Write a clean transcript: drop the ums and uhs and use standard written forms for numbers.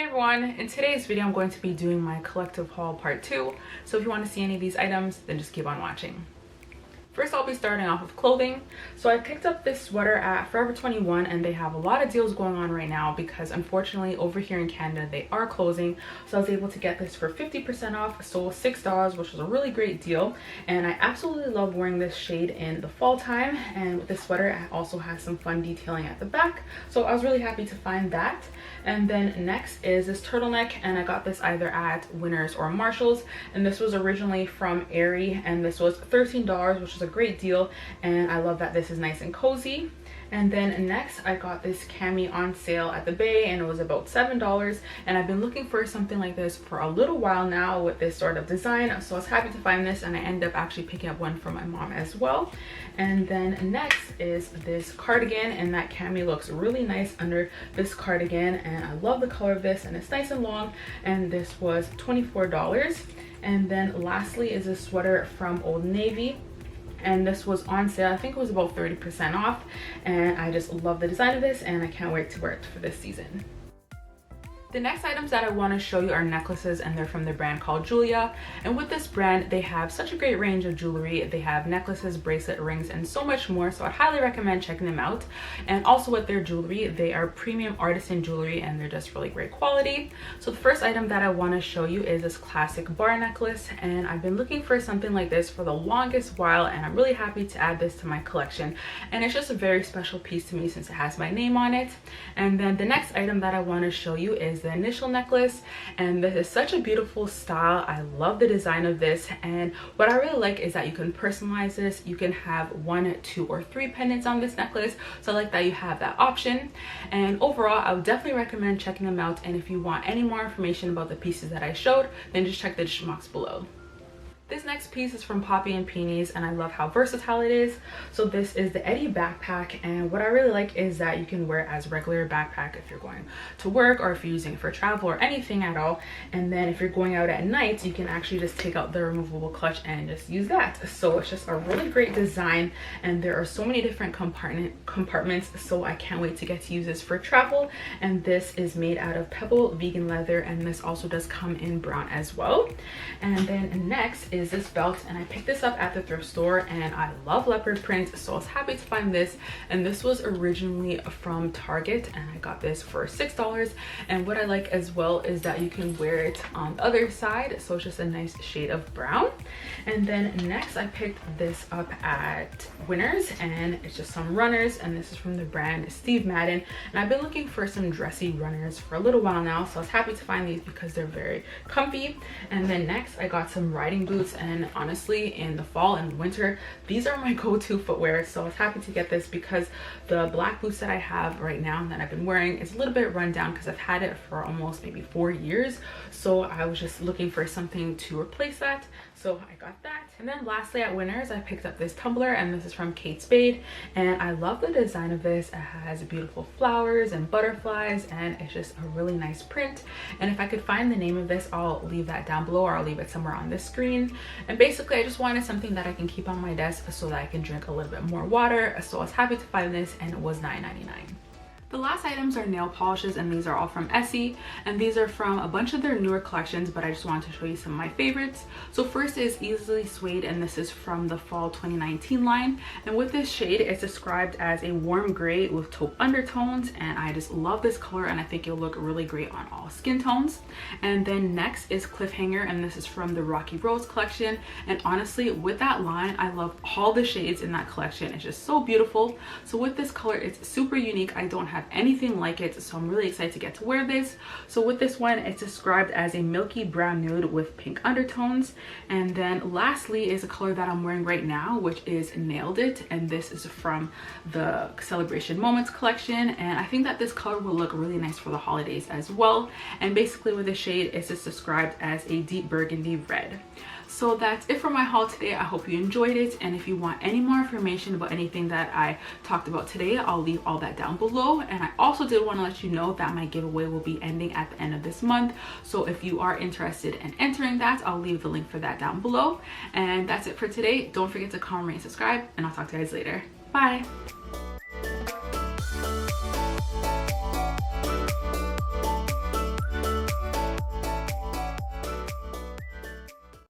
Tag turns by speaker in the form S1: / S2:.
S1: everyone, in today's video I'm going to be doing my collective haul part 2, so if you want to see any of these items then just keep on watching. First, I'll be starting off with clothing. So I picked up this sweater at Forever 21 and they have a lot of deals going on right now because unfortunately over here in Canada they are closing. So I was able to get this for 50% off, so $6, which was a really great deal. And I absolutely love wearing this shade in the fall time. And with this sweater, it also has some fun detailing at the back. So I was really happy to find that. And then next is this turtleneck, and I got this either at Winners or Marshalls. And this was originally from Aerie, and this was $13, which is a great deal. And I love that this is nice and cozy. And then next I got this cami on sale at the Bay and it was about $7, and I've been looking for something like this for a little while now with this sort of design, so I was happy to find this, and I ended up actually picking up one for my mom as well. And then next is this cardigan, and that cami looks really nice under this cardigan, and I love the color of this, and it's nice and long, and this was $24. And then lastly is a sweater from Old Navy, and this was on sale. I think it was about 30% off, and I just love the design of this and I can't wait to wear it for this season. The next items that I want to show you are necklaces, and they're from the brand called Julia. And with this brand, they have such a great range of jewelry. They have necklaces, bracelet, rings, and so much more, so I'd highly recommend checking them out. And also with their jewelry, they are premium artisan jewelry and they're just really great quality. So the first item that I want to show you is this classic bar necklace, and I've been looking for something like this for the longest while, and I'm really happy to add this to my collection. And it's just a very special piece to me since it has my name on it. And then the next item that I want to show you is the initial necklace, and this is such a beautiful style. I love the design of this, and what I really like is that you can personalize this. You can have 1, 2, or 3 pendants on this necklace, so I like that you have that option. And overall, I would definitely recommend checking them out, and if you want any more information about the pieces that I showed, then just check the description box below. This next piece is from Poppy and Peonies, and I love how versatile it is. So this is the Eddie backpack, and what I really like is that you can wear it as a regular backpack if you're going to work or if you're using it for travel or anything at all. And then if you're going out at night, you can actually just take out the removable clutch and just use that. So it's just a really great design, and there are so many different compartments, so I can't wait to get to use this for travel. And this is made out of pebble vegan leather, and this also does come in brown as well. And then next is this belt, and I picked this up at the thrift store, and I love leopard print, so I was happy to find this. And this was originally from Target, and I got this for $6. And what I like as well is that you can wear it on the other side, so it's just a nice shade of brown. And then next I picked this up at Winners, and it's just some runners, and this is from the brand Steve Madden. And I've been looking for some dressy runners for a little while now, so I was happy to find these because they're very comfy. And then next I got some riding boots, and honestly in the fall and winter these are my go-to footwear, so I was happy to get this because the black boots that I have right now that I've been wearing is a little bit run down because I've had it for almost maybe 4 years, so I was just looking for something to replace that, so I got that. And then lastly at Winners I picked up this tumbler, and this is from Spade, and I love the design of this. It has beautiful flowers and butterflies, and it's just a really nice print. And if I could find the name of this, I'll leave that down below, or I'll leave it somewhere on this screen. And basically I just wanted something that I can keep on my desk so that I can drink a little bit more water, so I was happy to find this, and it was $9.99. The last items are nail polishes, and these are all from Essie, and these are from a bunch of their newer collections, but I just wanted to show you some of my favorites. So first is Easily Suede, and this is from the fall 2019 line, and with this shade it's described as a warm gray with taupe undertones, and I just love this color, and I think it'll look really great on all skin tones. And then next is Cliffhanger, and this is from the Rocky Rose collection, and honestly with that line I love all the shades in that collection. It's just so beautiful. So with this color, it's super unique. I don't have anything like it, so I'm really excited to get to wear this. So with this one, it's described as a milky brown nude with pink undertones. And then lastly is a color that I'm wearing right now, which is Nailed It, and this is from the Celebration Moments collection, and I think that this color will look really nice for the holidays as well. And basically with the shade, it's just described as a deep burgundy red. So that's it for my haul today. I hope you enjoyed it, and if you want any more information about anything that I talked about today, I'll leave all that down below. And I also did want to let you know that my giveaway will be ending at the end of this month, so if you are interested in entering that, I'll leave the link for that down below. And that's it for today. Don't forget to comment, rate, and subscribe, and I'll talk to you guys later. Bye.